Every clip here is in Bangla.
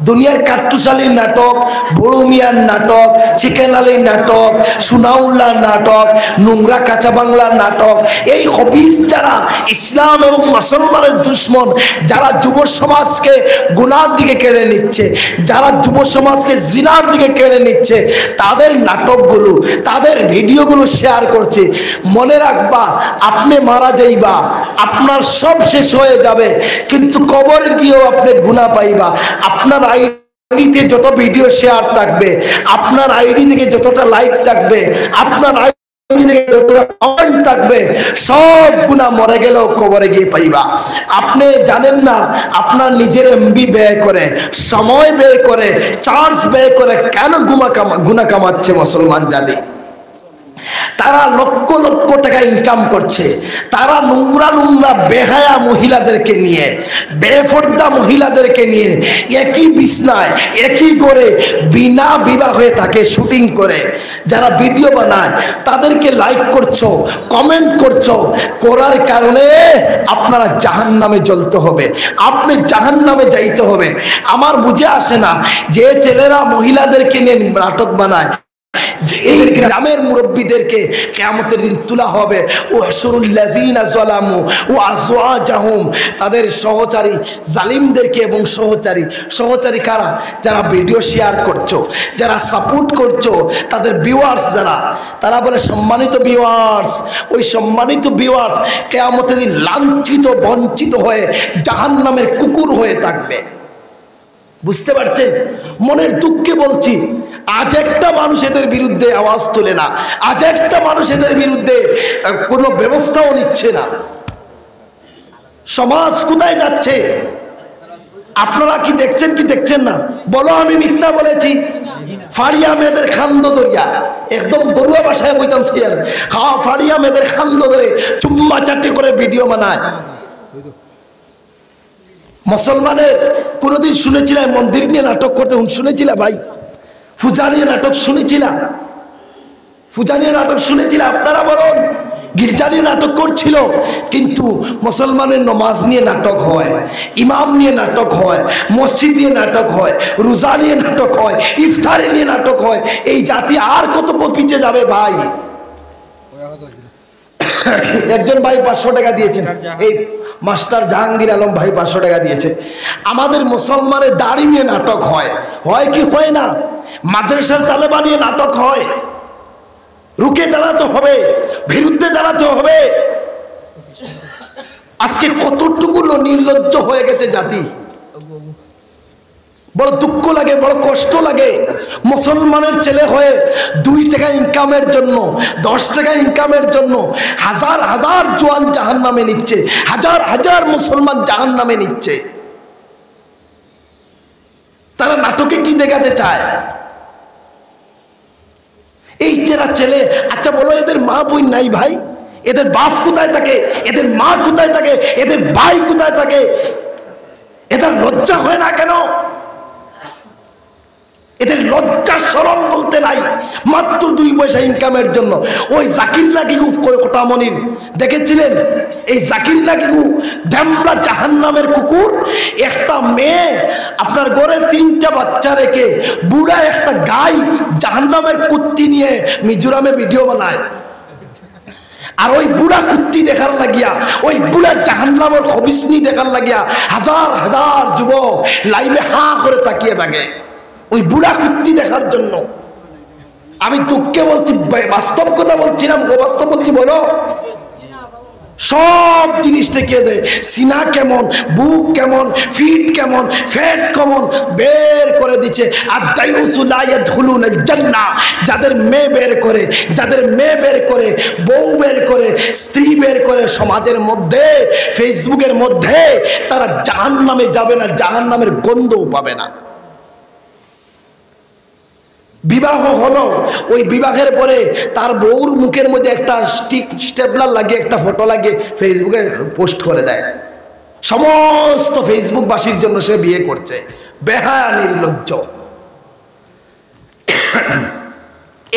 দুনিয়ার কাট্টুশালীর নাটক, বড় মিয়ার নাটক, চিকেন আলীর নাটক, সুনাউল্লার নাটক, নোংরা কাঁচা বাংলার নাটক, এই হবিস যারা ইসলাম এবং মুসলমানের দুশ্মন, যারা যুব সমাজকে গুনার দিকে কেড়ে নিচ্ছে, যারা যুব সমাজকে জিনার দিকে কেড়ে নিচ্ছে, তাদের নাটকগুলো, তাদের ভিডিওগুলো শেয়ার করছে। মনে রাখবা, আপনি মারা যাইবা, আপনার সব শেষ হয়ে যাবে, কিন্তু কবরে গিয়েও আপনি গুনাহ পাইবা। আপনার আইডিতে যত ভিডিও শেয়ার থাকবে, আপনার আইডি থেকে যতটা লাইক থাকবে, আপনার আইডি থেকে যতটা কমেন্ট থাকবে, সব গুনাহ মরে গেলেও কবরে গিয়ে পাইবা। আপনি জানেন না, আপনার নিজের এমবি ব্যয় করে, সময় ব্যয় করে, চার্জ ব্যয় করে কেন গুনাহ কামাচ্ছে মুসলমান জাতি? তারা লক্ষ লক্ষ টাকা ইনকাম করছে, তারা নোংরা নোংরা বেহায়া মহিলাদেরকে নিয়ে, বেফর্দা মহিলাদেরকে নিয়ে একই বিছনায় একই করে বিনা বিবাহে তাকে শুটিং করে যারা ভিডিও বানায়, তাদেরকে লাইক করছো, কমেন্ট করছো, করার কারণে আপনারা জাহান্নামে জ্বলতে হবে, আপনি জাহান্নামে যাইতে হবে। আমার বুঝে আসে না যে ছেলেরা মহিলাদেরকে নিয়ে নাটক বানায়, এই গ্রামের মুরব্বীদেরকে কিয়ামতের দিন তোলা হবে, ও হাসরুল্লাযিনা যালামু ও আযওয়াজাহুম, তাদের সহচারী জালিমদেরকে, এবং সহচারী কারা? যারা ভিডিও শেয়ার করছো, যারা সাপোর্ট করছো, তাদের ভিউয়ার্স যারা, তারা বলে সম্মানিত ভিউয়ার্স, ওই সম্মানিত ভিউয়ার্স কিয়ামতের দিন লাঞ্ছিত বঞ্চিত হয়ে জাহান্নামের কুকুর হয়ে থাকবে। বুঝতে পারছেন? মনের দুঃখে বলছি, আজ একটা মানুষ এদের বিরুদ্ধে আওয়াজ তোলে না, আজ একটা মানুষ এদের বিরুদ্ধে কোনো ব্যবস্থাও নিচ্ছে না। সমাজ কোথায় যাচ্ছে আপনারা কি দেখছেন কি দেখছেন না? বলো আমি মিথ্যা বলেছি? ফাড়িয়া মেয়েদের খান্দ দরিয়া, একদম গরুয়া ভাষায় বলতাম, ফাড়িয়া মেয়েদের খান্দ ধরে চুম্মা চাটি করে ভিডিও বানায়। মুসলমানের কোনোদিন শুনেছিলাম মন্দির নিয়ে নাটক করতে? শুনেছিলাম ভাই? পূজা নিয়ে নাটক শুনেছিলাম? পূজা নিয়ে নাটক শুনেছিলাম? আপনারা বলুন। গির্জা নিয়ে নাটক করছিল, কিন্তু মুসলমানের নমাজ নিয়ে নাটক হয়, ইমাম নিয়ে নাটক হয়, মসজিদ নিয়ে নাটক হয়, রোজা নিয়ে নাটক হয়, ইফতারি নিয়ে নাটক হয়। এই জাতি আর কত পিছে যাবে ভাই? একজন ভাই 500 টাকা দিয়েছেন, এই মাস্টার জাহাঙ্গীর আলম ভাই 500 টাকা দিয়েছে। আমাদের মুসলমানের দাড়ি নিয়ে নাটক হয়, হয় কি হয় না? মাদ্রাসার তালেবা নিয়ে নাটক হয়। রুখে দাঁড়াতে হবে, বিরুদ্ধে দাঁড়াতে হবে। আজকে কতটুকু নির্লজ্জ হয়ে গেছে জাতি, বড় দুঃখ লাগে, বড় কষ্ট লাগে। মুসলমানের ছেলে হয়ে 2 টাকা ইনকামের জন্য, 10 টাকা ইনকামের জন্য হাজার হাজার জওয়ান জাহান্নামে নিচ্ছে, হাজার হাজার মুসলমান জাহান্নামে নিচ্ছে। তারা নাটকে কি দেখাতে চায়? এই যারা ছেলে, আচ্ছা বলো, এদের মা বোন নাই ভাই? এদের বাপ কোথায় থাকে? এদের মা কোথায় থাকে? এদের ভাই কোথায় থাকে? এদের লজ্জা হয় না কেন? এদের লজ্জা শরম বলতে নাই। মাত্র 2 পয়সা ইনকামের জন্য ওই জাকির লাগিগু কোটামনির দেখেছিলেন? এই জাকির লাগিগু ধ্যামরা জাহান্নামের কুকুর। একটা মেয়ে আপনার ঘরে 3টা বাচ্চা রেখে বুড়া একটা গাই জাহান্নামের কুত্তি নিয়ে মিজোরামে ভিডিও বানায়। আর ওই বুড়া কুত্তি দেখার লাগিয়া, ওই বুড়া জাহান্নামের খবিসনি দেখার লাগিয়া হাজার হাজার যুবক লাইভে হাঁ করে তাকিয়ে থাকে ওই বুড়া কুত্তি দেখার জন্য। আমি দুঃখে বলছি, বাস্তব কথা বলছি না অবাস্তব বলছি? বলো। সব জিনিস দেখিয়ে দেয়, সিনা কেমন, বুক কেমন, ফিট কেমন, ফ্যাট কেমন বের করে দিচ্ছে। আর যাদের মেয়ে বের করে, যাদের মেয়ে বের করে, বউ বের করে, স্ত্রী বের করে সমাজের মধ্যে, ফেসবুকের মধ্যে, তারা জাহান্নামে যাবে না, জাহান্নামের গন্ধও পাবে না। বিবাহ হলো, ওই বিবাহের পরে তার বউর মুখের মধ্যে একটা স্টেপলার লাগিয়ে একটা ফটো লাগিয়ে ফেসবুকে পোস্ট করে দেয়। সমস্ত ফেসবুকবাসীর জন্য সে বিয়ে করছে। বেহায়া, নির্লজ্জ।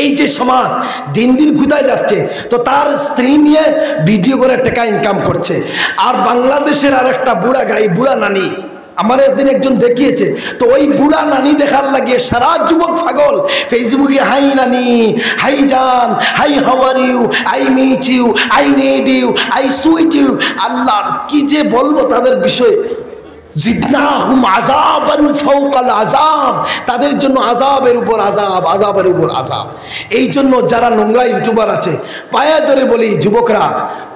এই যে সমাজ দিন দিন কোথায় যাচ্ছে? তো তার স্ত্রী নিয়ে ভিডিও করে টাকা ইনকাম করছে। আর বাংলাদেশের আর একটা বুড়া গাই, বুড়া নানি, আমার একদিন একজন দেখিয়েছে, তো ওই বুড়া নানি দেখার লাগিয়ে সারা যুবক পাগল ফেসবুকে, হাই নানি, হাই জান, hi how are you, I meet you, I need you, I sweet you. আল্লাহর কি যে বলবো তাদের বিষয়ে, জিদনাহুম আযাবান ফাওকাল আযাব, তাদের জন্য আযাবের উপর আযাব, আযাবের উপর আযাব। এই জন্য যারা নোংরা ইউটিউবার আছে পায়ে ধরে বলি, যুবকরা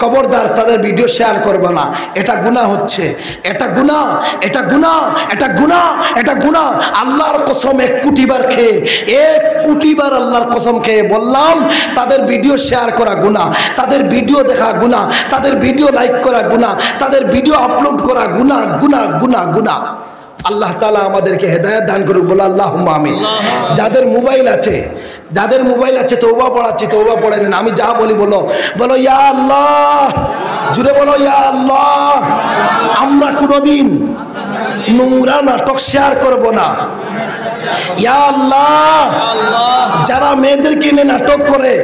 খবরদার তাদের ভিডিও শেয়ার করবে না, এটা গুনাহ হচ্ছে, এটা গুনাহ, এটা গুনাহ, এটা গুনাহ, এটা গুনাহ। আল্লাহর কসম 1 কোটি বার খেয়ে, 1 কোটি বার আল্লাহর কসম খেয়ে বললাম, তাদের ভিডিও শেয়ার করা গুনাহ, তাদের ভিডিও দেখা গুনাহ, তাদের ভিডিও লাইক করা গুনাহ, তাদের ভিডিও আপলোড করা গুনাহ, গুনাহ, গুনাহ, গুনাহ। আল্লাহ তাআলা আমাদেরকে হেদায়েত দান করুক, বলো আল্লাহুম্মা আমিন। যাদের মোবাইল আছে, যাদের মোবাইল আছে তওবা পড়াচ্ছি, তওবা পড়ে নেন। আমি যা বলি বলো, বলো ইয়া আল্লাহ, জুড়ে বলো ইয়া আল্লাহ। আমরা কোনোদিন নোংরা নাটক শেয়ার করব না। ইয়া আল্লাহ, যারা মেয়েদেরকে নিয়ে নাটক করে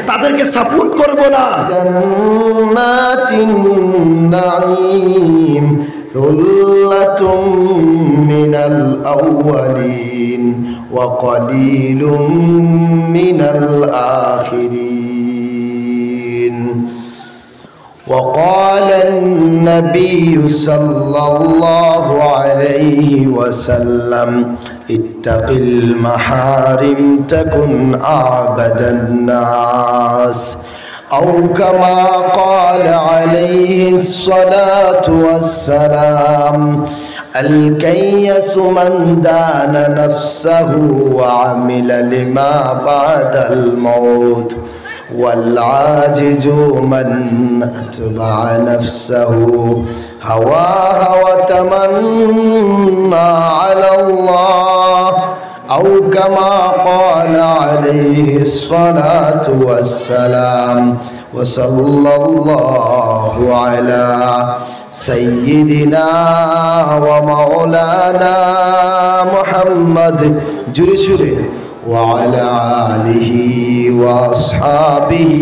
তাদেরকে সাপোর্ট করব না। জান্নাতিন নাঈম থুল্লাতুম মিনাল আউয়ালিন ওয়া কলিলুম মিনাল আখিরিন। وقال النبي صلى الله عليه وسلم اتق المحارم تكن أعبد الناس، أو كما قال عليه الصلاة والسلام الكيس من دان نفسه وعمل لما بعد الموت، والعاجز من أتبع نفسه هواها وتمنى على الله، أو كما قال عليه الصلاة والسلام. وصلى الله على سيدنا ومولانا محمد جرشري وعلى آله وأصحابه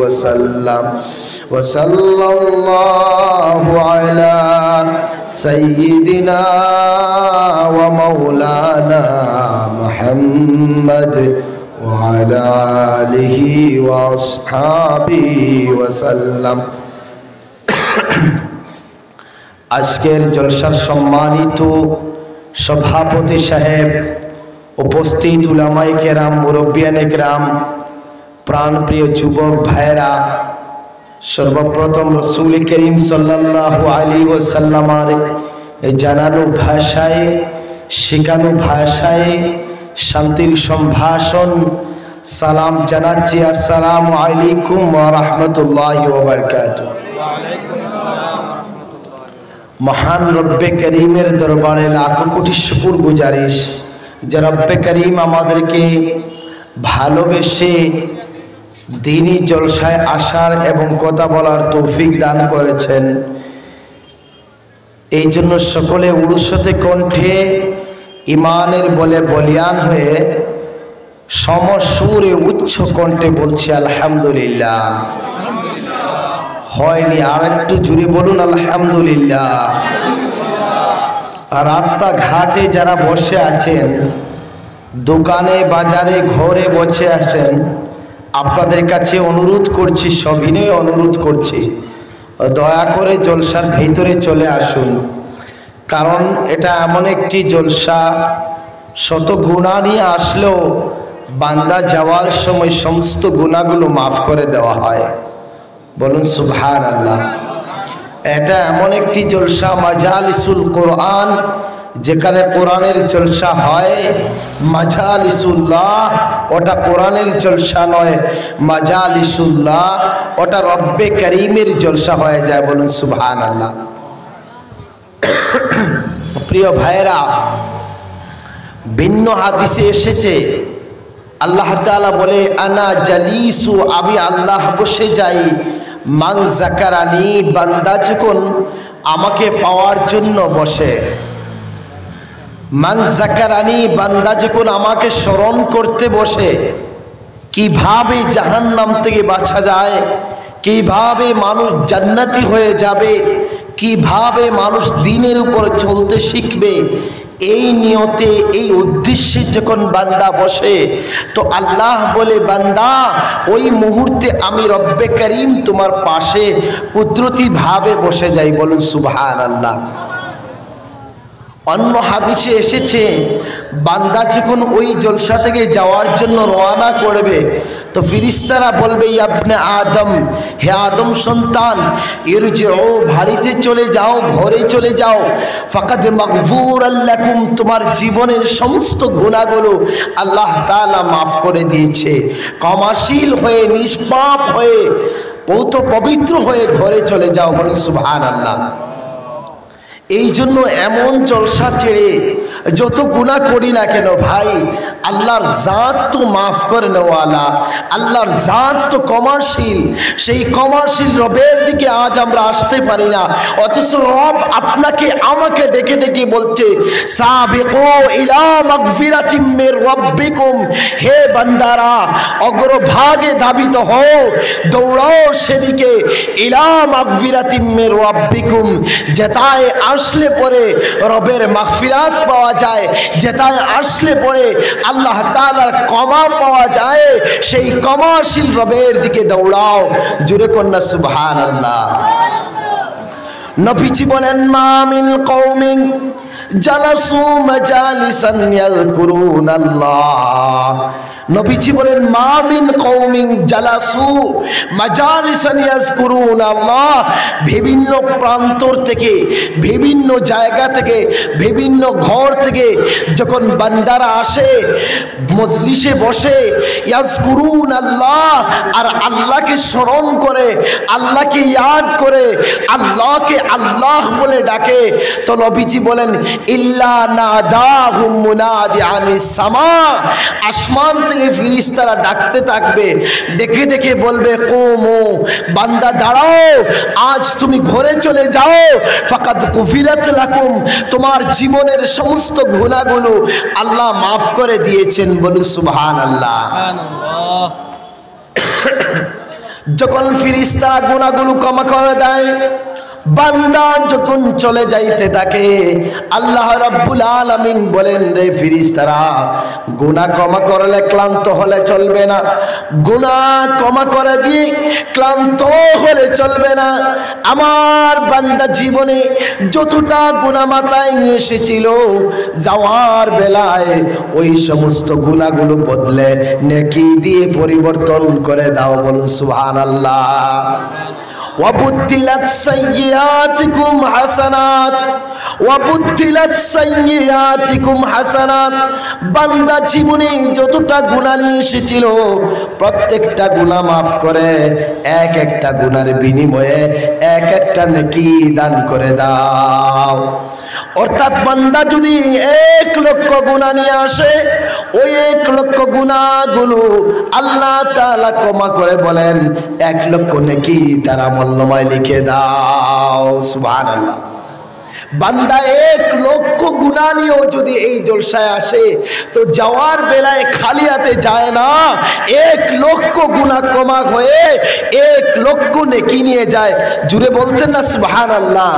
وسلم. وصلى الله على سيدنا ومولانا محمد وعلى آله وأصحابه وسلم. আজকের জলসার সম্মানিত সভাপতি সাহেব, উপস্থিত উলামায়ে কেরাম, মুরব্বিয়ানে কেরাম, প্রাণপ্রিয় যুবক ভাইরা, সর্বপ্রথম রসুল করিম সাল্লাল্লাহু আলাইহি ওয়াসাল্লামের জানানো ভাষায়, শেখানো ভাষায় শান্তির সম্ভাষণ সালাম জানাচ্ছি। আসসালামু আলাইকুম ওয়া রাহমাতুল্লাহি ওয়া বারাকাতুহু। মহান রব্বে করিমের দরবারে লাখো কোটি শুকর গুজারিশ যে রব্বে করিম আমাদেরকে ভালোবেসে দ্বীনি জলসায় আসার এবং কথা বলার তৌফিক দান করেছেন। এই জন্য সকলে উরুসতে কণ্ঠে ইমানের বলে বলিয়ান হয়ে সমসুরে উচ্চ কণ্ঠে বলছি আলহামদুলিল্লাহ। হয়নি, আর একটু জুড়ে বলুন আলহামদুলিল্লাহ। রাস্তাঘাটে যারা বসে আছেন, দোকানে বাজারে ঘরে বসে আছেন, আপনাদের কাছে অনুরোধ করছি, সবিনয়ে অনুরোধ করছি, দয়া করে জলসার ভিতরে চলে আসুন। কারণ এটা এমন একটি জলসা, শত গুনাহ নিয়ে আসলেও বান্দা যাওয়ার সময় সমস্ত গুনাহগুলো মাফ করে দেওয়া হয়। বলুন সুবহানাল্লাহ। এটা এমন একটি জলসা, মাজালিসুল কোরআন, যেখানে কোরআনের জলসা হয়। মাজালিসুল্লাহ ওটা কোরআনের জলসা নয়, মাজালিসুল্লাহ ওটা রব্বে করিমের জলসা হয়ে যায়। বলুন সুবহানাল্লাহ। প্রিয় ভাইরা, ভিন্ন হাদিসে এসেছে আল্লাহ তাআলা বলে, আনা জালিসু, আমি আল্লাহ বসে যাই, মান যাকারানি, বান্দা যখন আমাকে পাওয়ার জন্য বসে। মান যাকারানি, বান্দা যখন আমাকে স্মরণ করতে বসে। কিভাবে জাহান্নাম থেকে বাঁচা যায়, কিভাবে মানুষ জান্নাতি হয়ে যাবে, কিভাবে মানুষ দিনের উপর চলতে শিখবে, এই নিয়তে এই উদ্দেশ্যে যখন বান্দা বসে, তো আল্লাহ বলে বান্দা ওই মুহূর্তে আমি রব্বে করিম তোমার পাশে কুদরতি ভাবে বসে যাই। বলুন সুবহানাল্লাহ। অন্য হাদিসে এসেছে বান্দা যখন ওই জলসা থেকে যাওয়ার জন্য রওনা করবে, তো ফিরিস্তারা বলবে ইবনে আদম, হে আদম সন্তান, ইরজিউ, বাড়িতে চলে যাও, ঘরে চলে যাও, ফাকাদ মাগফুরাল লাকুম, তোমার জীবনের সমস্ত গুনাহগুলো আল্লাহ তাআলা মাফ করে দিয়েছে। ক্ষমাশীল হয়ে, নিষ্পাপ হয়ে, বহুত পবিত্র হয়ে ঘরে চলে যাও। বলুন সুবহানাল্লাহ। এই জন্য এমন জলসা ছেড়ে যত গুনাহ করি না কেন ভাই, আল্লাহর জাত তো মাফ করে নেওয়ালা, আল্লাহর জাত তো ক্ষমাশীল। সেই ক্ষমাশীল রবের দিকে আজ আমরা আসতে পারি না, অথচ রব আপনাকে আমাকে ডেকে ডেকে বলছে সাবিকু ইলা মাগফিরাতিম মির রাব্বিকুম, হে বান্দারা অগ্রভাগে ধাবিত হও, দৌড়াও সেদিকে, ইলা মাগফিরাতিম মির রাব্বিকুম, যেটায় আসলে পরে রবের মাগফিরাত পাওয়া যায়, যেটায় আসলে পরে আল্লাহ তাআলার ক্ষমা পাওয়া যায়, সেই ক্ষমাশীল রবের দিকে দৌড়াও। জোরে কন্যা সুবহানাল্লাহ। নবীজি বলেন মা মিন কওমিন জালাসু মাজালিসান ইয়াযকুরুনাল্লাহ, নবীজি বলেন মা মিন কওমিন জালাসু মাজালিসান ইয়াযকুরুনাল্লাহ, বিভিন্ন প্রান্তর থেকে, বিভিন্ন জায়গা থেকে, বিভিন্ন ঘর থেকে যখন বান্দারা আসে, মজলিসে বসে, ইয়াযকুরুনাল্লাহ, আর আল্লাহকে স্মরণ করে, আল্লাহকে ইয়াদ করে, আল্লাহকে আল্লাহ বলে ডাকে, তো নবীজি বলেন ইল্লা নাদাহুম মুনাদি আনিস সামা, আসমান থেকে ফেরেশতারা ডাকতে থাকবে, ডেকে ডেকে বলবে কুমু, বান্দা দাঁড়াও, আজ তুমি ঘরে চলে যাও, ফাকাদ কুফিরাত লাকুম, তোমার জীবনের সমস্ত গুনাহগুলো আল্লাহ মাফ করে দিয়েছেন। বলুন সুবহানাল্লাহ। যখন ফেরেশতারা গুনাহগুলো ক্ষমা করে দেয়, বান্দা যখন চলে যাইতে থাকে, আল্লাহ রাব্বুল আলামিন বলেন রে ফেরেশতারা, গুনাহ ক্ষমা করলে ক্লান্ত হলে চলবে না, গুনাহ ক্ষমা করে দিয়ে ক্লান্ত হলে চলবে না। আমার বান্দা জীবনে যতটা গুনাহ মাথায় নিয়ে এসেছিল, যাওয়ার বেলায় ওই সমস্ত গুনাহগুলো বদলে নেকি দিয়ে পরিবর্তন করে দাও। বলুন সুবহানাল্লাহ। وَبُدِّلَتْ سَيِّئَاتِكُمْ حَسَنَاتٍ وَبُدِّلَتْ سَيِّئَاتِكُمْ حَسَنَاتٍ, বান্দা জীবনে যতটা গুনাহ নিয়ে এসেছিল প্রত্যেকটা গুনাহ মাফ করে এক একটা গুনার বিনিময়ে এক একটা নেকি দান করে দাও। অর্থাৎ বান্দা যদি 1 লক্ষ গুনাহ নিয়ে আসে, ওই 1 লক্ষ গুনাহগুলো আল্লাহ তাআলা ক্ষমা করে বলেন 1 লক্ষ নেকি তার আমলনামায় লিখে দাও। সুবহানাল্লাহ। বান্দা 1 লক্ষ গুনাহ নিয়েও যদি এই জলসায় আসে, তো যাওয়ার বেলায় খালি হাতে যায় না, 1 লক্ষ গুনাহ ক্ষমা হয়ে 1 লক্ষ নেকি নিয়ে যায়। জুড়ে বলতেন না সুবহানাল্লাহ।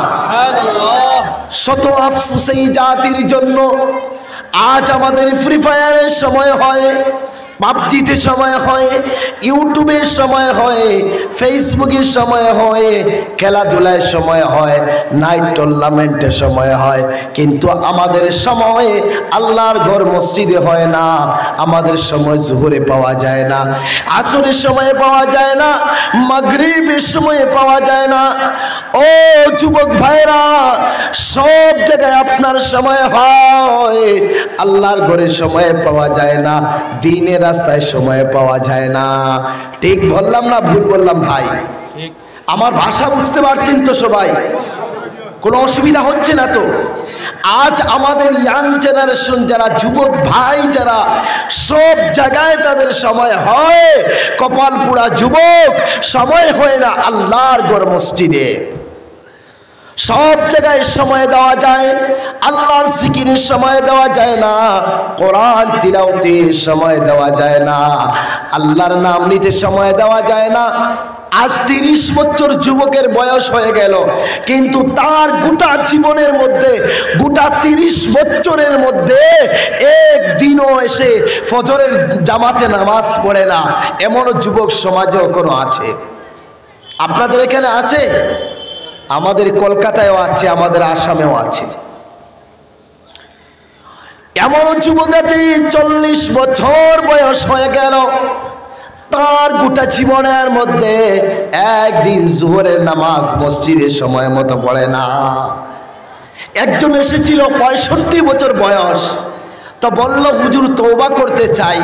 শত আফসোস এই জাতির জন্য, আজ আমাদের ফ্রি ফায়ারের সময় হয়, পাবজিতে সময় হয়, ইউটিউবের সময় হয়, ফেসবুকের সময় হয়, খেলাধুলায় সময় হয়, নাইট টুর্নামেন্টের সময় হয়, কিন্তু আমাদের সময় আল্লাহর ঘর মসজিদে হয় না, আমাদের সময় জোহরে পাওয়া যায় না, আসরের সময় পাওয়া যায় না, মাগরিবের সময় পাওয়া যায় না। ও যুবক ভাইরা, সব জায়গায় আপনার সময় হয়, আল্লাহর ঘরে সময় পাওয়া যায় না, দিনের রাস্তায় সময় পাওয়া যায় না। ঠিক বললাম না ভুল বললাম ভাই? আমার ভাষা বুঝতে পারছেন তো সবাই? কোনো অসুবিধা হচ্ছে না তো? আজ আমাদের ইয়াং জেনারেশন যারা, যুবক ভাই যারা, সব জায়গায় তাদের সময় হয়, কপাল পুরা যুবক, সময় হয় না আল্লাহর ঘর মসজিদে। সব জায়গায় সময় দেওয়া যায়, আল্লাহর জিকিরের সময় দেওয়া যায় না, কোরআন তিলাওয়াতের সময় দেওয়া যায় না, আল্লাহর নাম নিতে সময় দেওয়া যায় না, আজ 30 বছর যুবকের বয়স হয়ে গেল, কিন্তু তার গোটা জীবনের মধ্যে, গোটা 30 বছরের মধ্যে একদিনও এসে ফজরের জামাতে নামাজ পড়ে না, এমনও যুবক সমাজে কোনো আছে? আপনাদের এখানে আছে? আমাদের কলকাতায়ও আছে, আমাদের আসামেও আছে। এমনও যুবক আছে 40 বছর বয়স হয়ে গেল, তার গোটা জীবনের মধ্যে একদিন জোহরের নামাজ মসজিদের সময় মতো পড়ে না। একজন এসেছিল 65 বছর বয়স, তো বলল হুজুর তওবা করতে চাই।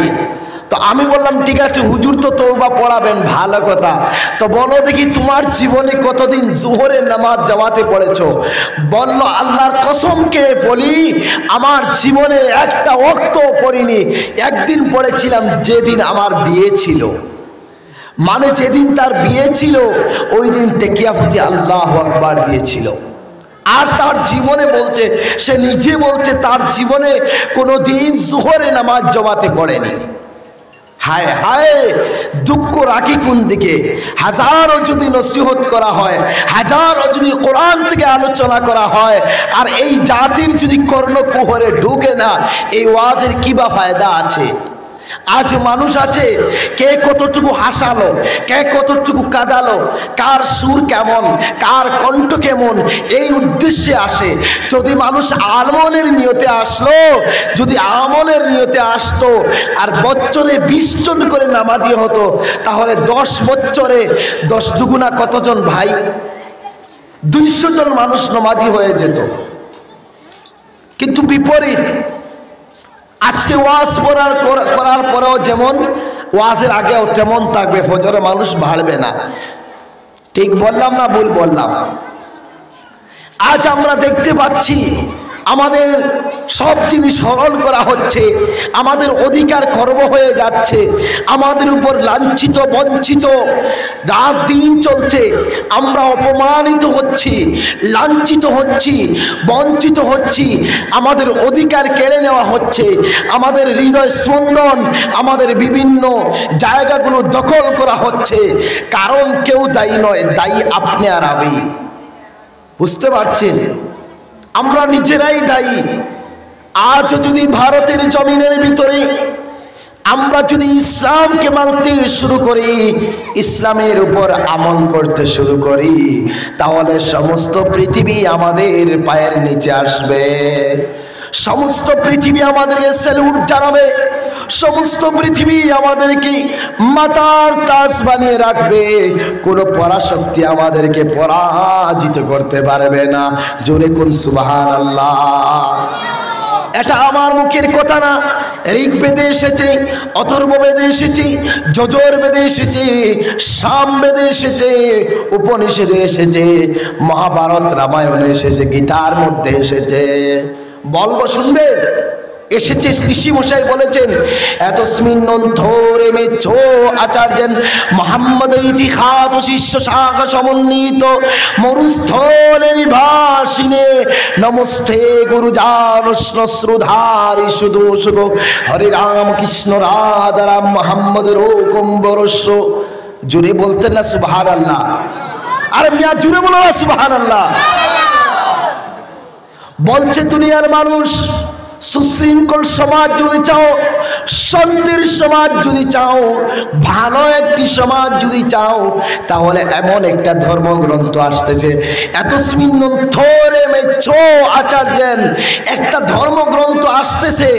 তো আমি বললাম ঠিক আছে হুজুর তো তওবা পড়াবেন, ভালো কথা, তো বলো দেখি তোমার জীবনে কতদিন জোহরের নামাজ জামাতে পড়েছো? বলল আল্লাহর কসমকে বলি আমার জীবনে একটা ওয়াক্ত পড়িনি, একদিন পড়েছিলাম যেদিন আমার বিয়ে ছিল। মানে যেদিন তার বিয়ে ছিল ওই দিন টেকিয়াফতি আল্লাহু আকবার দিয়েছিল। আর তার জীবনে বলছে, সে নিজে বলছে তার জীবনে কোনো দিন জোহরে নামাজ জমাতে পড়েনি। হায় হায়, দুঃখ রাখি কোন দিকে? হাজারো যদি নসিহত করা হয়, হাজারো যদি কোরআন থেকে আলোচনা করা হয়, আর এই জাতির যদি কর্ণকুহরে ঢুকে না, এই ওয়াজের কি বা ফায়দা আছে? আজ মানুষ আছে কে কতটুকু হাসালো, কে কতটুকু কাঁদালো, কার সুর কেমন, কার কণ্ঠ কেমন, এই উদ্দেশ্যে আসে। যদি মানুষ আমলের নিয়তে আসলো, যদি আমলের নিয়তে আসতো আর বছরে 20 জন করে নামাজি হতো, তাহলে 10 বছরে 10 দুগুণা কতজন ভাই? 200 জন মানুষ নামাজি হয়ে যেত। কিন্তু বিপরীত, আজকে ওয়াজ করার পরেও যেমন ওয়াজের আগেও তেমন থাকবে, ফজরে মানুষ বাড়বে না। ঠিক বললাম না ভুল বললাম? আজ আমরা দেখতে পাচ্ছি আমাদের সব জিনিস হরণ করা হচ্ছে, আমাদের অধিকার খর্ব হয়ে যাচ্ছে, আমাদের উপর লাঞ্ছিত বঞ্চিত রাত দিন চলছে, আমরা অপমানিত হচ্ছি, লাঞ্ছিত হচ্ছি, বঞ্চিত হচ্ছি, আমাদের অধিকার কেড়ে নেওয়া হচ্ছে, আমাদের হৃদয় স্পন্দন, আমাদের বিভিন্ন জায়গাগুলো দখল করা হচ্ছে। কারণ কেউ দায়ী নয়, দায়ী আপনি আর আমি। বুঝতে পারছেন? আমরা নিজেরাই দায়ী। আজ যদি ভারতের জমিনের ভিতরে আমরা যদি ইসলামকে মানতে শুরু করি, ইসলামের উপর আমল করতে শুরু করি, তাহলে সমস্ত পৃথিবী আমাদের পায়ের নিচে আসবে, সমস্ত পৃথিবী আমাদেরকে স্যালুট জানাবে, সমস্ত পৃথিবী আমাদেরকে মাথার তাজ বানিয়ে রাখবে, কোনো পরাশক্তি আমাদেরকে পরাজিত করতে পারবে না। জোরে কোন সুবহানাল্লাহ। এটা আমার মুখের কথা না, ঋগ্বেদে এসেছে, অথর্ববেদে এসেছে, যজুর্বেদে এসেছে, সামবেদে এসেছে, উপনিষদে এসেছে, মহাভারত রামায়ণে এসেছে, গীতার মধ্যে এসেছে। বলবো শুনবেন? এসেছে, ঋষি মশাই বলেছেন, এতস্মিন নন্থরে মেছো আচার্যেন মোহাম্মদ ইতিহাস শিষ্য শাখা সমন্বিত মরুস্থলে নিবাসিনে নমস্তে গুরুজানশ্রুধারি সুদোষগ হরে রাম কৃষ্ণ রাধা রাম মোহাম্মদ রোকম্বরস্য। জুড়ে বলতেন না সুবহানাল্লাহ? আরে মিয়া জুড়ে বলো না সুবহানাল্লাহ। বলছে দুনিয়ার মানুষ, সুশৃঙ্খল সমাজ যদি চাও, শান্তির সমাজ যদি চাও, ভালো একটি সমাজ যদি চাও, তাহলে এমন একটা ধর্মগ্রন্থ আসতেছে, এতস্মিন নন্থরে মেছো আচার্যেন, একটা ধর্মগ্রন্থ আসতেছে,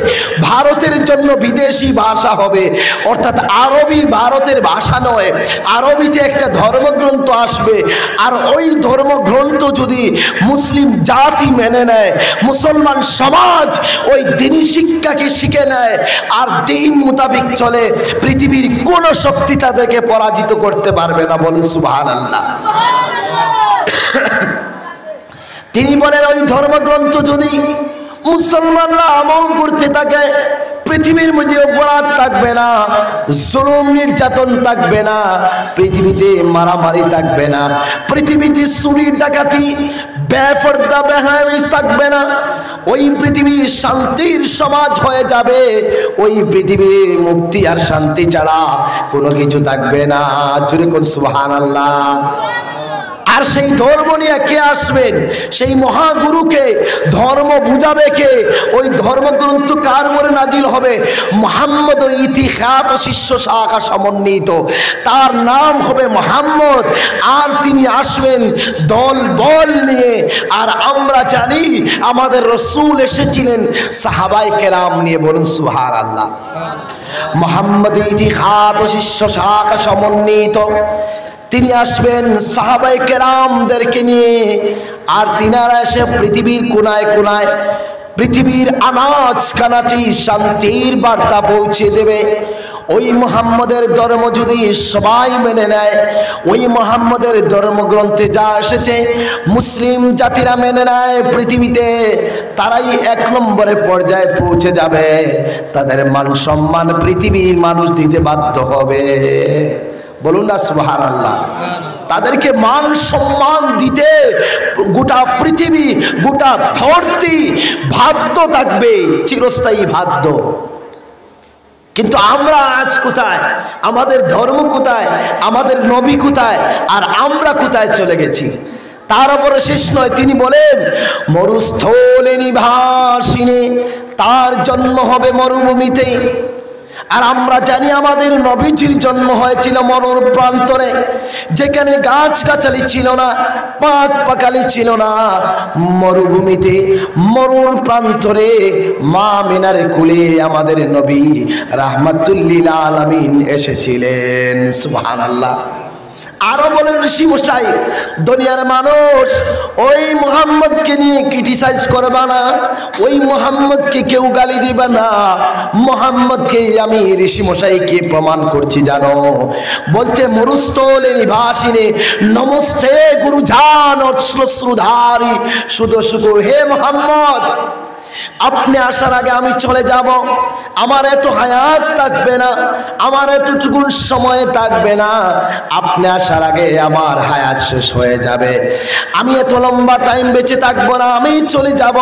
ভারতের জন্য বিদেশি ভাষা হবে, অর্থাৎ আরবি ভারতের ভাষা নয়, আরবিতে একটা ধর্মগ্রন্থ আসবে। আর ওই ধর্মগ্রন্থ যদি মুসলিম জাতি মেনে নেয়, মুসলমান সমাজ ওই দিনী শিক্ষাকে শিখে নেয় আর দিন মোতাবেক চলে, পৃথিবীর কোন শক্তি তাদেরকে পরাজিত করতে পারবে না। বলুন সুবহানাল্লাহ। তিনি বলেন ওই ধর্মগ্রন্থ যদি মুসলমানরা আমল করতে থাকে, পৃথিবীর মধ্যে অপরাধ থাকবে না, জুলুম নির্যাতন থাকবে না, পৃথিবীতে মারামারি থাকবে না, পৃথিবীতে চুরি ডাকাতি বেপরদা বেহায়ামি থাকবে না, ওই পৃথিবী শান্তির সমাজ হয়ে যাবে, ওই পৃথিবীর মুক্তি আর শান্তি ছাড়া কোনো কিছু থাকবে না। জোরে কোন সুবহানাল্লাহ। আর সেই ধর্ম নিয়ে কে আসবেন? সেই মহাগুরুকে। ধর্ম বুঝাবে কে? ওই ধর্মগ্রন্থ কার উপরে নাজিল হবে? মুহাম্মদ ইতিখাত শিষ্য শাখা সমন্বিত, তার নাম হবে মুহাম্মদ। আর তিনি আসবেন দল বল নিয়ে। আর আমরা জানি আমাদের রাসূল এসেছিলেন সাহাবায়ে কেরাম নিয়ে। বলুন সুবহানাল্লাহ। মুহাম্মদ ইতিখাত শিষ্য শাখা সমন্বিত, তিনি আসবেন সাহাবায়ে কেরামদেরকে নিয়ে। আর তিনারা এসে পৃথিবীর কোনায় কোনায়, পৃথিবীর আনাচ কানাচি শান্তির বার্তা পৌঁছে দেবে। ওই মুহাম্মদের ধর্ম যদি সবাই মেনে নেয়, ওই মুহাম্মদের ধর্মগ্রন্থে যা এসেছে মুসলিম জাতিরা মেনে নেয় পৃথিবীতে, তারাই এক নম্বরে পর্যায়ে পৌঁছে যাবে। তাদের মান সম্মান পৃথিবীর মানুষ দিতে বাধ্য হবে। বলুন না সুবহানাল্লাহ। তাদেরকে মান সম্মান দিতে গোটা পৃথিবী, গোটা ধরতি বাধ্য থাকবে, চিরস্থায়ী বাধ্য। কিন্তু আমরা আজ কোথায়? আমাদের ধর্ম কোথায়? আমাদের নবী কোথায়? আর আমরা কোথায় চলে গেছি? তার উপরে শেষ নয়, তিনি বলেন মরুস্থলে নিবাসিনী, তার জন্ম হবে মরুভূমিতে। আর আমরা জানি আমাদের নবীজির জন্ম হয়েছিল মরুর প্রান্তরে, যেখানে গাছ গাছালি ছিল না, পাক পাকালি ছিল না। মরুভূমিতে, মরুর প্রান্তরে মা মিনার কুলে আমাদের নবী রাহমাতুল লিল আলামিন এসেছিলেন। সুবহানাল্লাহ। আরো বলেন ঋষি মশাই, দুনিয়ার মানুষ ওই মুহাম্মদকে নিয়ে ক্রিটিসাইজ করবে না, ওই মুহাম্মদকে কেউ গালি দিবে না। মুহাম্মদকে আমি ঋষি মশাইকে প্রমাণ করছি জানো, বলছে মরুস্থলে নিবাসিনী নমস্তে গুরুজান শ্রুধারি শুধু শুধু হে মুহাম্মদ, আপনি আসার আগে আমি চলে যাব। আমার এত হায়াত থাকবে না, আমার এতটুকু সময় থাকবে না। আপনি আসার আগে আমার হায়াত শেষ হয়ে যাবে, আমি এত লম্বা টাইম বেঁচে থাকবো না, আমি চলে যাব।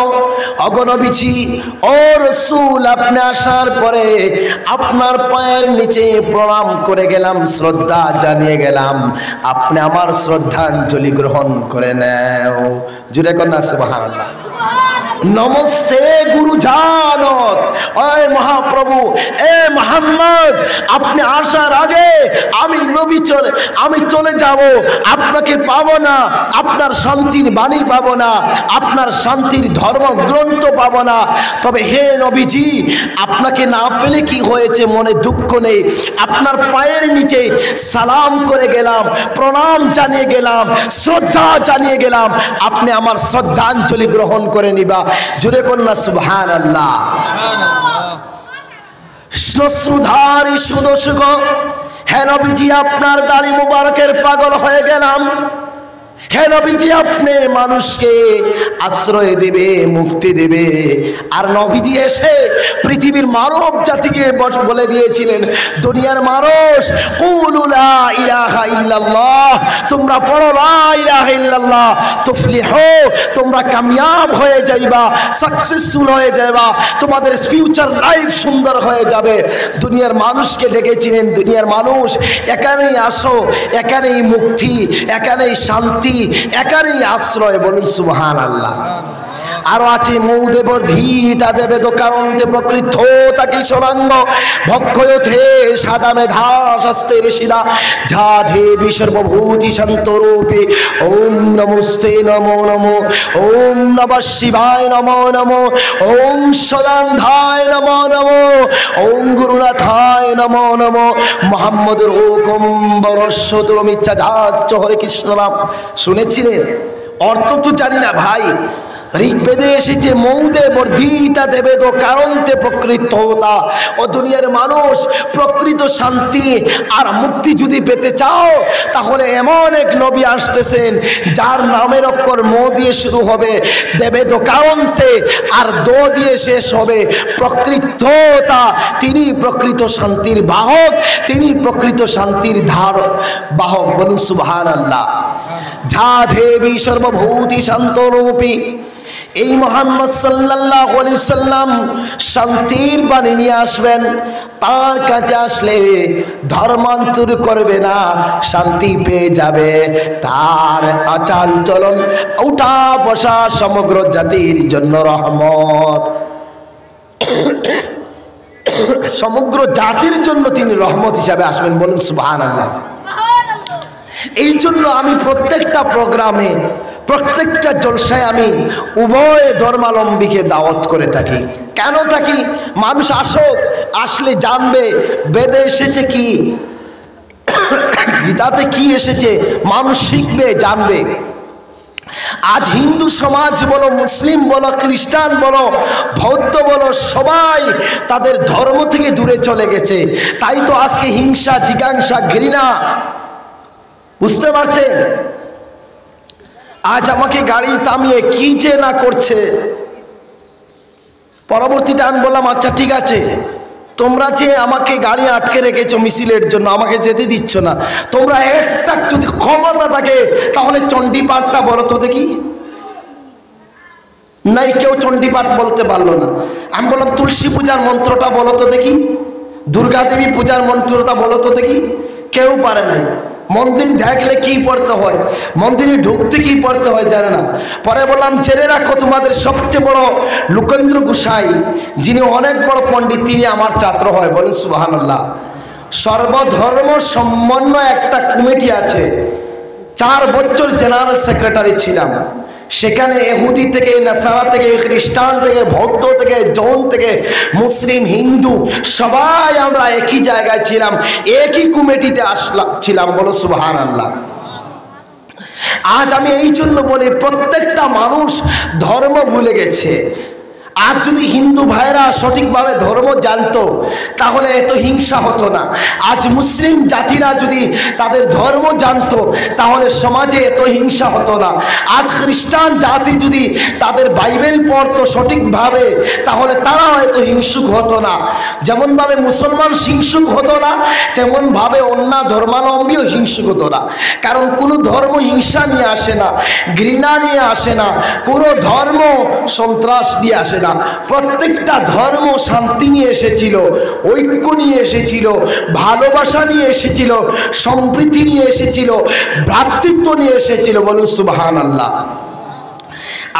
অগণবিছি ও রাসূল, আপনি আসার পরে আপনার পায়ের নিচে প্রণাম করে গেলাম, শ্রদ্ধা জানিয়ে গেলাম, আপনি আমার শ্রদ্ধাঞ্জলি গ্রহণ করে নেও। জুড়ে কন্যা সুবহানাল্লাহ। নমস্তে গুরুজানত, ওই মহাপ্রভু এ মুহাম্মদ, আপনি আসার আগে আমি চলে যাব, আপনাকে পাবো না, আপনার শান্তির বাণী পাবো না, আপনার শান্তির ধর্মগ্রন্থ পাবো না। তবে হে নবীজি, আপনাকে না পেলে কি হয়েছে, মনে দুঃখ নেই। আপনার পায়ের নিচে সালাম করে গেলাম, প্রণাম জানিয়ে গেলাম, শ্রদ্ধা জানিয়ে গেলাম, আপনি আমার শ্রদ্ধাঞ্জলি গ্রহণ করে নিবা। জুড়ে কন্যা সুবহানাল্লাহ। শ্রুধারি সুদোষগ, হে নবীজি আপনার দাড়ি মুবারকের পাগল হয়ে গেলাম। হে নবীজি, আপনি মানুষকে আশ্রয় দেবে, মুক্তি দেবে। আর নবীজি এসে পৃথিবীর মানব জাতিকে বলে দিয়েছিলেন, দুনিয়ার মানুষ কুলু লা ইলাহা ইল্লাল্লাহ, তোমরা পড়ো লা ইলাহা ইল্লাল্লাহ তুফলিহু, তোমরা কামিয়াব হয়ে যাইবা, সাকসেসফুল হয়ে যাইবা, তোমাদের ফিউচার লাইফ সুন্দর হয়ে যাবে। দুনিয়ার মানুষকে ডেকেছিলেন, দুনিয়ার মানুষ এখানেই আসো, এখানেই মুক্তি, এখানেই শান্তি, একারই আশ্রয়। বলুন সুবহানাল্লাহ। আরো আছে মৌদে বর্ধিতা দেবে তো কারণতে প্রকৃত তাকি সরাঙ্গ ভক্ষয়থে সাদা মেধা শাস্তে ঋষিরা যা দেবী সর্বভূতি সন্তরূপে। ওম নমস্তে নমো নমো, ওম নমঃ শিবায় নমো নমো, ওম সদান্ধায় নমো নমো, ওম গুরুনাথায় নমো নমো। মুহাম্মদুর হুকুম বরশ্বতুরম ইচ্ছা যাচ্ছ হরে কৃষ্ণ নাম। শুনেছিলেন? অর্থ তো জানি না ভাই। ঋগ্বেদে এসেছে মৌদে বর্ধিতা দেবে তো কারণতে প্রকৃততা। ও দুনিয়ার মানুষ, প্রকৃত শান্তি আর মুক্তি যদি পেতে চাও, তাহলে এমন এক নবী আসতেছেন যার নামের অক্ষর ম দিয়ে শুরু হবে, দেবে তো কারণতে, আর দো দিয়ে শেষ হবে প্রকৃততা। তিনি প্রকৃত শান্তির বাহক, তিনি প্রকৃত শান্তির ধার বাহক। বলুন সুবহানাল্লাহ। যা দেবী সর্বভূতি শান্তরূপী, এই মুহাম্মদ সাল্লাল্লাহু আলাইহি সাল্লাম শান্তির বাণী নিয়ে আসবেন। তার কাছে আসলে ধর্মান্তর করবে না, শান্তি পেয়ে যাবে। তার আচাল চলন উঠা বসা সমগ্র জাতির জন্য রহমত, সমগ্র জাতির জন্য তিনি রহমত হিসাবে আসবেন। বলুন সুবহানাল্লাহ। এই জন্য আমি প্রত্যেকটা প্রোগ্রামে, প্রত্যেকটা জলসায় আমি উভয় ধর্মাবলম্বীকে দাওয়াত করে থাকি। কেন থাকি? মানুষ আসুক, আসলে জানবে বেদে এসেছে কি, গীতাতে কি এসেছে, মানুষ শিখবে, জানবে। আজ হিন্দু সমাজ বলো, মুসলিম বলো, খ্রিস্টান বলো, বৌদ্ধ বলো, সবাই তাদের ধর্ম থেকে দূরে চলে গেছে। তাই তো আজকে হিংসা, জিজ্ঞাসা, ঘৃণা। বুঝতে পারছেন? আজ আমাকে গাড়ি থামিয়ে কি যে না করছে। পরবর্তীতে আমি বললাম, আচ্ছা ঠিক আছে, তোমরা যে আমাকে গাড়ি আটকে রেখেছো মিছিলের জন্য, আমাকে যেতে দিচ্ছ না, তোমরা একটা যদি ক্ষমতা থাকে তাহলে চণ্ডীপাঠটা বলো তো দেখি। নাই, কেউ চণ্ডীপাঠ বলতে পারলো না। আমি বললাম, তুলসী পূজার মন্ত্রটা বলো তো দেখি, দুর্গা দেবী পূজার মন্ত্রটা বলো তো দেখি। কেউ পারে নাই। মন্দির দেখলে কি পড়তে হয়, মন্দিরে ঢুকতে কি পড়তে হয় জানে না। পরে বললাম, জেনে রাখো, তোমাদের সবচেয়ে বড় লোকেন্দ্র গোসাই, যিনি অনেক বড় পণ্ডিত, তিনি আমার ছাত্র হয়। বলুন সুবহানাল্লাহ। সর্বধর্ম সমন্বয় একটা কমিটি আছে, 4 বছর জেনারেল সেক্রেটারি ছিলাম। সেখানে ইহুদি থেকে, নাসারা থেকে, খ্রিস্টান থেকে, বৌদ্ধ থেকে, জৈন থেকে, মুসলিম, হিন্দু সবাই আমরা একই জায়গায় ছিলাম, একই কমিটিতে ছিলাম। বলো সুবহানাল্লাহ। আজ আমি এই জন্য বলি, প্রত্যেকটা মানুষ ধর্ম ভুলে গেছে। আজ যদি হিন্দু ভাইরা সঠিকভাবে ধর্ম জানতো তাহলে এত হিংসা হতো না। আজ মুসলিম জাতিরা যদি তাদের ধর্ম জানতো তাহলে সমাজে এত হিংসা হতো না। আজ খ্রিস্টান জাতি যদি তাদের বাইবেল পড়তো সঠিকভাবে তাহলে তারাও এত হিংসুক হতো না। যেমনভাবে মুসলমান হিংসুক হতো না, তেমনভাবে অন্য ধর্মাবলম্বীও হিংসুক হতো না। কারণ কোনো ধর্ম হিংসা নিয়ে আসে না, ঘৃণা নিয়ে আসে না, কোনো ধর্ম সন্ত্রাস নিয়ে আসে না। প্রত্যেকটা ধর্ম শান্তি নিয়ে এসেছিল, ঐক্য নিয়ে এসেছিল, ভালোবাসা নিয়ে এসেছিল, সম্প্রীতি নিয়ে এসেছিল, ভ্রাতৃত্ব নিয়ে এসেছিল। বলুন সুবহানাল্লাহ।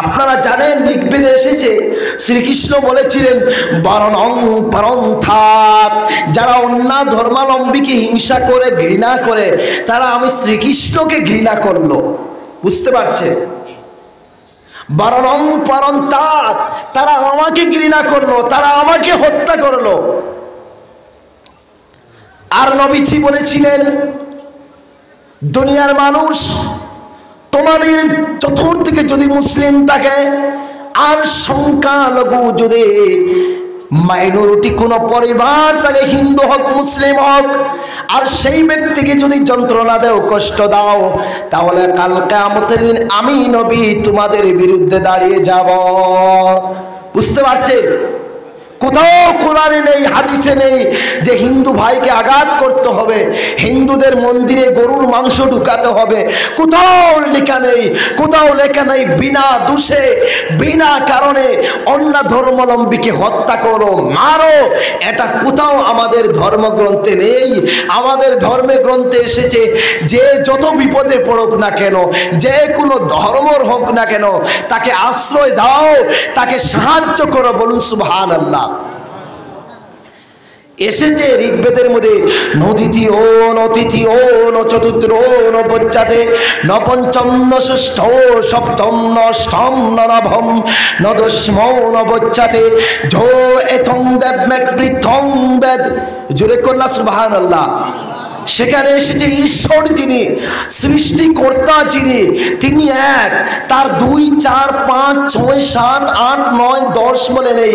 আপনারা জানেন ঋগ্বেদে এসেছে, শ্রীকৃষ্ণ বলেছিলেন বরণং পরন্থাৎ, যারা অন্য ধর্মাবলম্বীকে হিংসা করে, ঘৃণা করে, তারা আমি শ্রীকৃষ্ণকে ঘৃণা করলো। বুঝতে পারছে? বরণং পরন্থাৎ, তারা আমাকে ঘৃণা করলো, তারা আমাকে হত্যা করলো। আর নবীজি বলেছিলেন, দুনিয়ার মানুষ তোমাদের চতুর্দিকে যদি মুসলিম থাকে আর সংখ্যালঘু যদি মাইনরিটি কোনো পরিবার তাকে, হিন্দু হোক মুসলিম হোক, আর সেই ব্যক্তিকে যদি যন্ত্রণা দাও, কষ্ট দাও, তাহলে কাল কিয়ামতের দিন আমি নবী তোমাদের বিরুদ্ধে দাঁড়িয়ে যাব। বুঝতে পারছেন? কোথাও কোরআনে নেই, হাদিসে নেই যে হিন্দু ভাইকে আঘাত করতে হবে, হিন্দুদের মন্দিরে গরুর মাংস ঢুকাতে হবে। কোথাও লেখা নেই, কোথাও লেখা নেই বিনা দোষে, বিনা কারণে অন্য ধর্মাবলম্বীকে হত্যা করো, মারো। এটা কোথাও আমাদের ধর্মগ্রন্থে নেই। আমাদের ধর্মে গ্রন্থে এসেছে যে যত বিপদে পড়ুক না কেন, যে কোনো ধর্মর হোক না কেন, তাকে আশ্রয় দাও, তাকে সাহায্য করো। বলুন সুবহানাল্লাহ। এসেছে ঋগ্বেদের মধ্যে, নদীতি ও নতিথি ও ন চতুর্থ ন পঞ্চাতে ন পঞ্চম ন ষষ্ঠ সপ্তম ন অষ্টম ন নবম ন দশম ন বচ্চাতে ঝো এথং দেবমেক বৃথং বেদ। জোরে কন্যা সুবহানাল্লাহ। সেখানে এসেছে ঈশ্বর যিনি সৃষ্টিকর্তা, যিনি, তিনি এক। তার 2, 4, 5, 6, 7, 8, 9, 10 বলে নেই।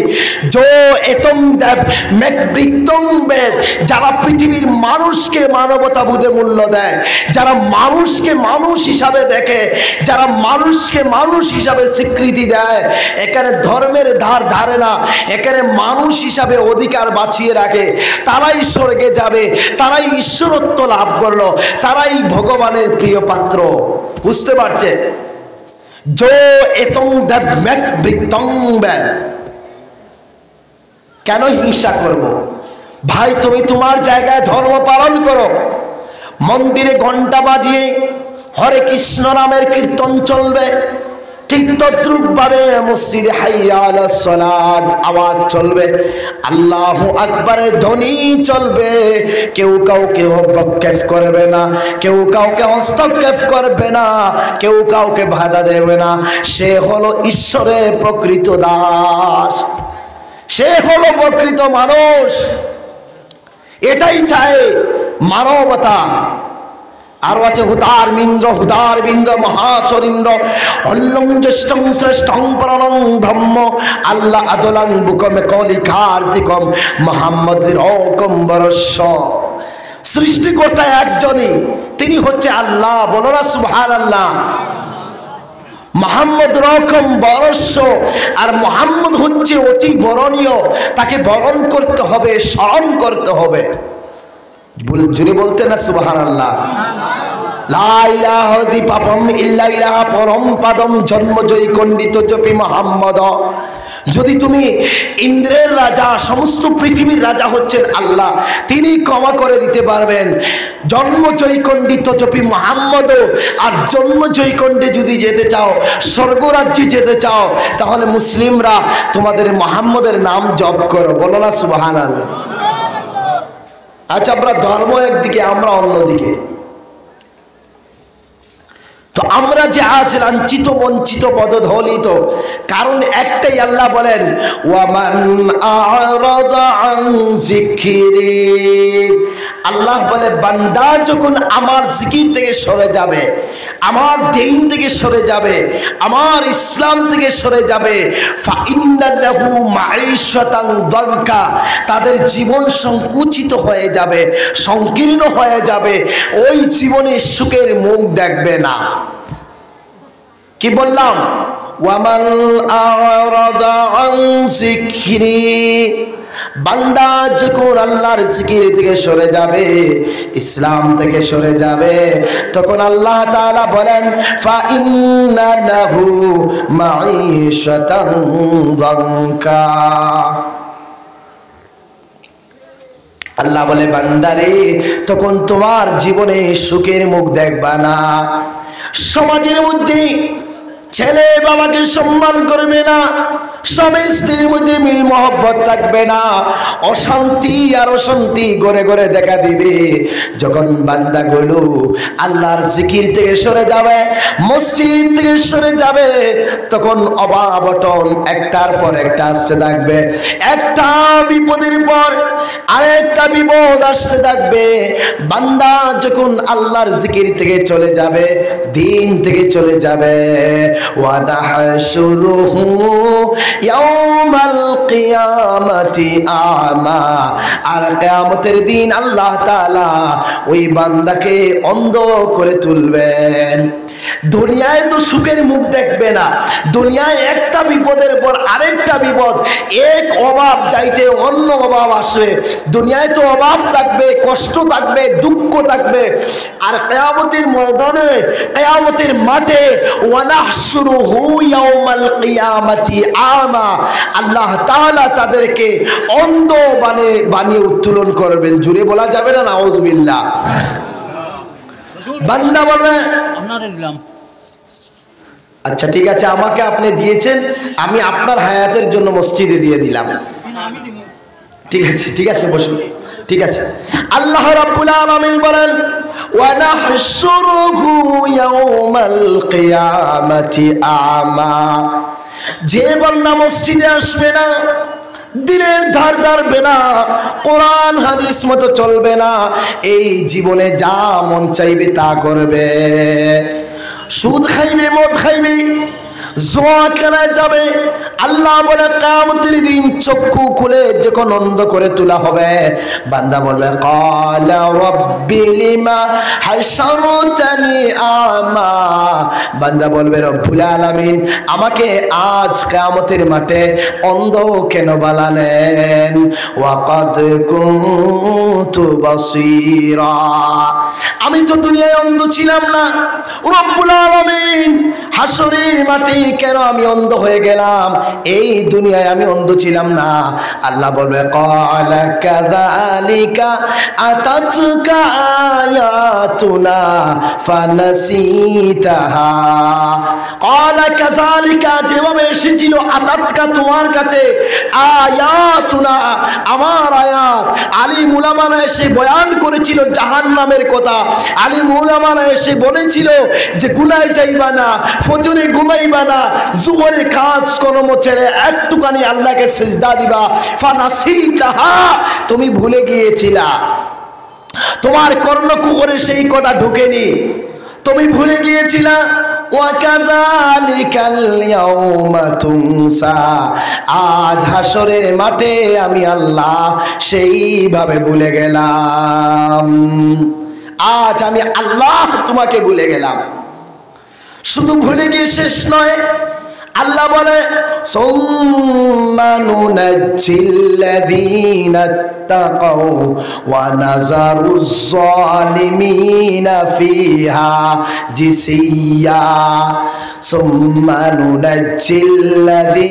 জো এতং দেব মেক বৃত্তং বেদ, যারা পৃথিবীর মানুষকে মানবতা বুঝে মূল্য দেয়, যারা মানুষকে মানুষ হিসাবে দেখে, যারা মানুষকে মানুষ হিসাবে স্বীকৃতি দেয়, এখানে ধর্মের ধার ধারে না, এখানে মানুষ হিসাবে অধিকার বাঁচিয়ে রাখে, তারাই স্বর্গে যাবে, তারাই ঈশ্বর লাভ করলো, তারাই ভগবানের প্রিয় পাত্র। বুঝতে পারছে? जो एतम देव बृत्तंग কেন হিংসা করব? ভাই তুমি তোমার জায়গায় ধর্ম পালন করো, মন্দিরে ঘন্টা বাজিয়ে হরে কৃষ্ণ নামের কীর্তন চলবে, ঠিক তদ্রুপ ভাবে মসজিদে হাইয়া আলাস সালাত আওয়াজ চলবে, আল্লাহু আকবারের ধ্বনি চলবে, কেউ কাউকে হস্তক্ষেপ করবে না, কেউ কাউকে হস্তক্ষেপ করবে না, কেউ কাউকে বাধা দেবে না। সে হলো ঈশ্বরের প্রকৃত দাস, সে হলো প্রকৃত মানুষ। এটাই চায় মানবতা। আরো আছে হুদার বিন্দ্র মহাশরীন্দ্র অল্লং জ্যেষ্ঠং শ্রেষ্ঠং পরমং ব্রহ্ম আল্লাহ আদলাং বুকমে কলিকার্তিকম মোহাম্মদের অকম্বরস্য। সৃষ্টিকর্তা একজনই, তিনি হচ্ছে আল্লাহ। বলো না সুবহানাল্লাহ। মোহাম্মদ রকম বরস্য, আর মোহাম্মদ হচ্ছে অতি বরণীয়, তাকে বরণ করতে হবে, স্মরণ করতে হবে। জুড়ে বলতে না সুবহানাল্লাহ। লা ইলাহা দি পাপম ইল্লা ইলাহা পরম পাদম জন্মজয়ী কণ্ডিত জপি মোহাম্মদ। যদি তুমি ইন্দ্রের রাজা, সমস্ত পৃথিবীর রাজা হচ্ছেন আল্লাহ, তিনি ক্ষমা করে দিতে পারবেন। জন্মজয়ী কণ্ডিত জপি মোহাম্মদ। আর জন্মজয়ী কণ্ডে যদি যেতে চাও, স্বর্গরাজ্যে যেতে চাও, তাহলে মুসলিমরা তোমাদের মোহাম্মদের নাম জপ করো। বলো না সুবহানাল্লাহ। আচ্ছা, আমরা ধর্ম একদিকে, আমরা অন্যদিকে। তো আমরা যে আজ লাঞ্ছিত, বঞ্চিত, পদদলিত, কারণ একটাই। আল্লাহ বলেন ওয়ামান আ'রাদা আন যিকরি, আল্লাহ বলে বান্দা যখন আমার জিকির থেকে সরে যাবে, আমার দ্বীন থেকে সরে যাবে, আমার ইসলাম থেকে সরে যাবে, ফাইন্না লাহু মাঈশাতান দানকা, তাদের জীবন সংকুচিত হয়ে যাবে, সংকীর্ণ হয়ে যাবে, ওই জীবনে সুখের মুখ দেখবে না। কি বললাম? ওয়ামান আ'রাদা আন যিকরি, বান্দা যখন আল্লাহর জিকির থেকে সরে যাবে, ইসলাম থেকে সরে যাবে, তখন আল্লাহ তাআলা বলেন ফাইন্না লাহু মাঈশাতান দানকা। আল্লাহ বলে বান্দারে, তখন তোমার জীবনে সুখের মুখ দেখবা না। সমাজের মধ্যে ছেলে বাবাকে সম্মান করবে না, স্বামী স্ত্রীর মধ্যে মিল মহব্বত থাকবে না, অশান্তি আর অশান্তি ঘরে ঘরে দেখা দিবে। যখন বান্দাগুলো আল্লাহর জিকির থেকে সরে যাবে, মসজিদ থেকে সরে যাবে, তখন অভাব-অনটন একটার পর একটা আসতে থাকবে, একটা বিপদের পর আরেকটা বিপদ আসতে থাকবে। বান্দা যখন আল্লাহর জিকির থেকে চলে যাবে, দিন থেকে চলে যাবে, ওয়া নাহশুরুহু ইয়াউমাল কিয়ামাতি আমা, আর কিয়ামতের দিন আল্লাহ তাআলা ওই বান্দাকে অন্ধ করে তুলবেন। দুনিয়ায় তো সুখের মুখ দেখবে না, দুনিয়ায় একটা বিপদের পর আরেকটা বিপদ, এক অভাব যাইতে অন্য অভাব আসবে। দুনিয়ায় তো অভাব থাকবে, কষ্ট থাকবে, দুঃখ থাকবে, আর কিয়ামতের ময়দানে, কিয়ামতের মাঠে ওয়া নাহশুরুহু ইয়াউমাল কিয়ামাতি আমা, আল্লাহ তাআলা তাদেরকে অন্ধ বানিয়ে উত্তোলন করবেন। জুড়ে বলা যাবে না নাউযুবিল্লাহ। বান্দা বলবে আচ্ছা ঠিক আছে, আমাকে আপনি দিয়েছেন, আমি আপনার হায়াতের জন্য মসজিদে দিয়ে দিলাম। ঠিক আছে, ঠিক আছে, বসুন, ঠিক আছে। আল্লাহ রাব্বুল আলামিন বলেন ওয়া নাহশুরুহু ইয়াউমাল কিয়ামাতি আমা, যে বান্দা মসজিদে আসবে না, দিনের ধার ধারবে না, কোরআন হাদিস মতো চলবে না, এই জীবনে যা মন চাইবে তা করবে, সুদ খাইবে, মদ খাইবে, জোয়া কেনা যাবে। আল্লাহ বলে কিয়ামতের দিন চক্ষু খুলে যখন অন্ধ করে তোলা হবে, বান্দা বলবে ক্বালা রাব্বি লিমা হাশারতানি আমা। বান্দা বলবে রব্বুল আলামিন আমাকে আজ কিয়ামতের মাঠে অন্ধ কেন বানালেন? ওয়া ক্বাদ কুনতু বাসীরা, আমি তো দুনিয়ায় অন্ধ ছিলাম না। রব্বুল আলামিন হাসরের মাঠে কেন আমি অন্ধ হয়ে গেলাম? এই দুনিয়ায় আমি অন্ধ ছিলাম না। আল্লাহ বলবে ক্বালা কাযালিকা আতাতকা আয়াতুনা ফানাসিতাহা। ক্বালা কাযালিকা, যেভাবে এসেছিল আতাতকা তোমার কাছে, আয়াতুনা আমার আয়াত। আলিম উলামারা এসে বয়ান করেছিল জাহান্নামের কথা। আলিম উলামারা এসে বলেছিল যে গুনায় যাইবা না, ফজরে ঘুমাইবা না, জোহরে কাজ কর্ম ছেড়ে একটুখানি আল্লাহকে সিজদা দিবা। ফানাসিতাহা, তুমি ভুলে গিয়েছিলা, তোমার কর্ণকুহরে সেই কথা ঢুকেনি, তুমি ভুলে গিয়েছিলা। ওয়াকাযালিকাল ইয়াউমা তুনসা, আজ হাসরের মাঠে আমি আল্লাহ সেইভাবে ভুলে গেলাম। আজ আমি আল্লাহ তোমাকে ভুলে গেলাম। শুধু ভুলে গিয়ে শেষ নয়, আল্লাহ বলে সুম্মা নুনাজ্জিল্লাযীনা তাকাউ ওয়া নাযারুজ যালিমিনা ফিহা জিসিয়া। সুম্মা নুনাজ্জিল্লাযী